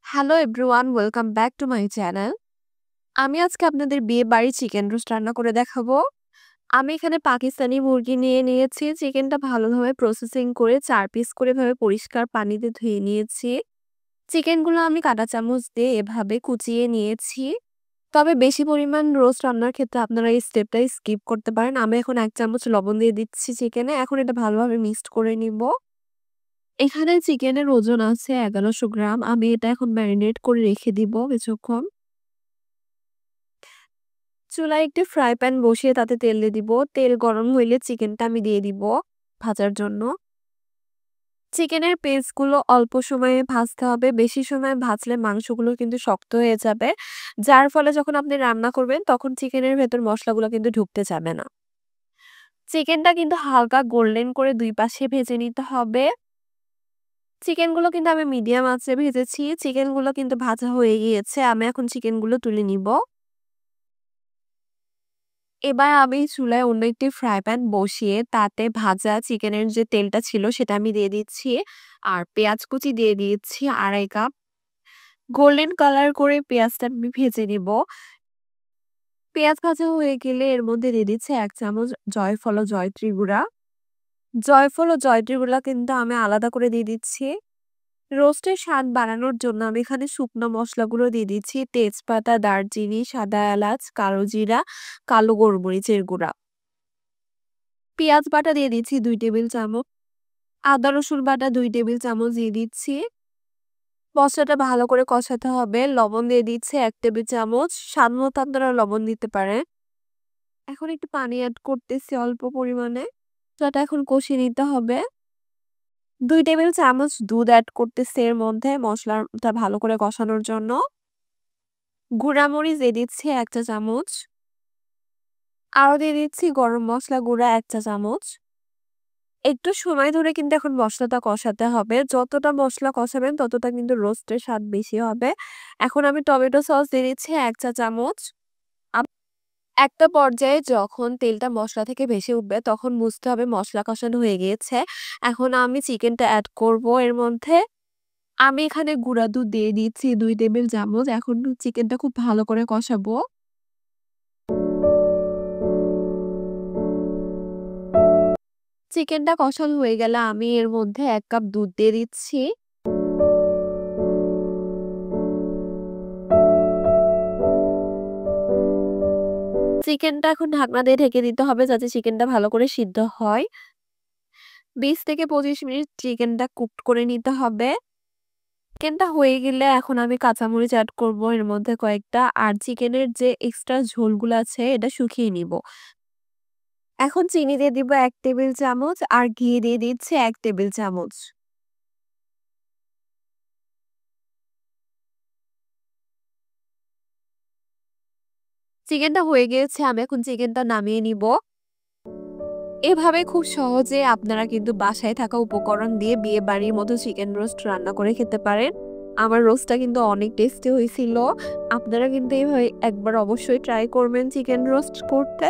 Hello everyone, welcome back to my channel. আমি আজকে আপনাদের বিয়ে বাড়ির চিকেন রোস্ট রান্না করে দেখাবো। আমি এখানে পাকিস্তানি মুরগি নিয়ে নিয়েছি। চিকেনটা ভালোভাবে প্রসেসিং করে ৪ পিস করে এভাবে পরিষ্কার পানিতে ধুয়ে নিয়েছি। চিকেনগুলো আমি কাঁটা চামচ দিয়ে এভাবে কুচিয়ে নিয়েছি। তবে বেশি পরিমাণ রোস্ট রান্নার ক্ষেত্রে আপনারা এই স্টেপটা স্কিপ করতে পারেন। আমি এখন ১ চামচ লবণ দিয়ে দিচ্ছি চিকেনে। এখন এটা ভালোভাবে মিক্সড করে নিব। এখানে চিকেনের ওজন আছে ১১০০ গ্রাম। আমি এটা এখন ম্যারিনেট করে রেখে দিব কিছুক্ষণ। চুলায় একটি ফ্রাই প্যান বসিয়ে তাতে তেল দিয়ে দিব। তেল গরম হইলে চিকেনটা আমি দিয়ে দিব ভাজার জন্য। চিকেনের পিসগুলো অল্প সময়ে ভাজতে হবে। বেশি সময় ভাজলে মাংসগুলো কিন্তু শক্ত হয়ে যাবে। যার ফলে যখন আপনি রান্না করবেন তখন চিকেনের ভেতর মসলাগুলো কিন্তু ঢুকতে যাবে না। চিকেনটা কিন্তু হালকা গোল্ডেন করে ২ পাশে ভেজে নিতে হবে। চিকেনগুলো কিন্তু আমি মিডিয়াম আঁচে ভেজেছি। চিকেনগুলো কিন্তু ভাজা হয়ে গিয়েছে। আমি এখন চিকেনগুলো তুলে নিব। এবার আমি চুলায় অন্য একটি ফ্রাই প্যান বসিয়ে তাতে ভাজা চিকেনের যে তেলটা ছিল সেটা আমি দিয়ে দিচ্ছি। আর পেঁয়াজ কুচি দিয়ে দিচ্ছি ২.৫ কাপ। গোল্ডেন কালার করে পেঁয়াজটা আমি ভেজে নিব। পেঁয়াজ ভাজা হয়ে গেলে এর মধ্যে দিয়ে দিচ্ছি ১ চামচ জয়ফল ও জয়ত্রী গুঁড়া। জয়ফল ও জয়ত্রী গুঁড়া কিন্তু আমি আলাদা করে দিয়ে দিচ্ছি। রোস্টের স্বাদ বাড়ানোর জন্য আমি এখানে শুকনো মসলাগুলো দিয়ে দিচ্ছি। তেজপাতা, দারচিনি, সাদা এলাচ, কালো জিরা, কালো গোলমরিচের গুঁড়া। পেঁয়াজ বাটা দিয়ে দিচ্ছি ২ টেবিল চামচ। আদা রসুন বাটা ২ টেবিল চামচ দিয়ে দিচ্ছি। মশলাটা ভালো করে কষাতে হবে। লবণ দিয়ে দিচ্ছি ১ টেবিল চামচ। স্বাদ মতো আপনারা লবণ দিতে পারেন। এখন একটু পানি এড করতেছি অল্প পরিমাণে। মশলাটা এখন কষিয়ে নিতে হবে। ২ টেবিল চামচ দুধ এড করতেছি এর মধ্যে মশলাটা ভালো করে কষানোর জন্য। গুঁড়া মরিচ দিয়ে দিচ্ছি ১ চা চামচ। আরও দিয়ে দিচ্ছি গরম মসলা গুঁড়া ১ চা চামচ। একটু সময় ধরে কিন্তু এখন মসলাটা কষাতে হবে। যতটা মসলা কষাবেন ততটা কিন্তু রোস্টের স্বাদ বেশি হবে। এখন আমি টমেটো সস দিয়ে দিচ্ছি ১ চা চামচ। আপ একটা পর্যায়ে যখন তেলটা মসলা থেকে ভেসে উঠবে তখন বুঝতে হবে মসলা কষানো হয়ে গিয়েছে। এখন আমি চিকেনটা এড করব এর মধ্যে। আমি এখানে গুঁড়া দুধ দিয়ে দিচ্ছি ২ টেবিল চামচ। এখন চিকেনটা খুব ভালো করে কষাবো। চিকেনটা কষানো হয়ে গেলে আমি এর মধ্যে ১ কাপ দুধ দিয়ে দিচ্ছি। চিকেনটা এখন ঢাকনা দিয়ে ঢেকে দিতে হবে যাতে চিকেনটা ভালো করে সিদ্ধ হয়। ২০ থেকে ২৫ মিনিট চিকেনটা কুকড করে নিতে হবে। চিকেনটা হয়ে গেলে এখন আমি কাঁচামরিচ এড করব এর মধ্যে কয়েকটা। আর চিকেনের যে এক্সট্রা ঝোলগুলো আছে এটা শুকিয়ে নিব। এখন চিনি দিয়ে দিব ১ টেবিল চামচ আর ঘি দিয়ে দিচ্ছি ১ টেবিল চামচ। চিকেনটা হয়ে গিয়েছে। আমি এখন চিকেনটা নামিয়ে নিব। এভাবে খুব সহজে আপনারা কিন্তু বাসায় থাকা উপকরণ দিয়ে বিয়েবাড়ির মতো চিকেন রোস্ট রান্না করে খেতে পারেন। আমার রোস্টটা কিন্তু অনেক টেস্টি হয়েছিল। আপনারা কিন্তু এভাবে একবার অবশ্যই ট্রাই করবেন চিকেন রোস্ট করতে।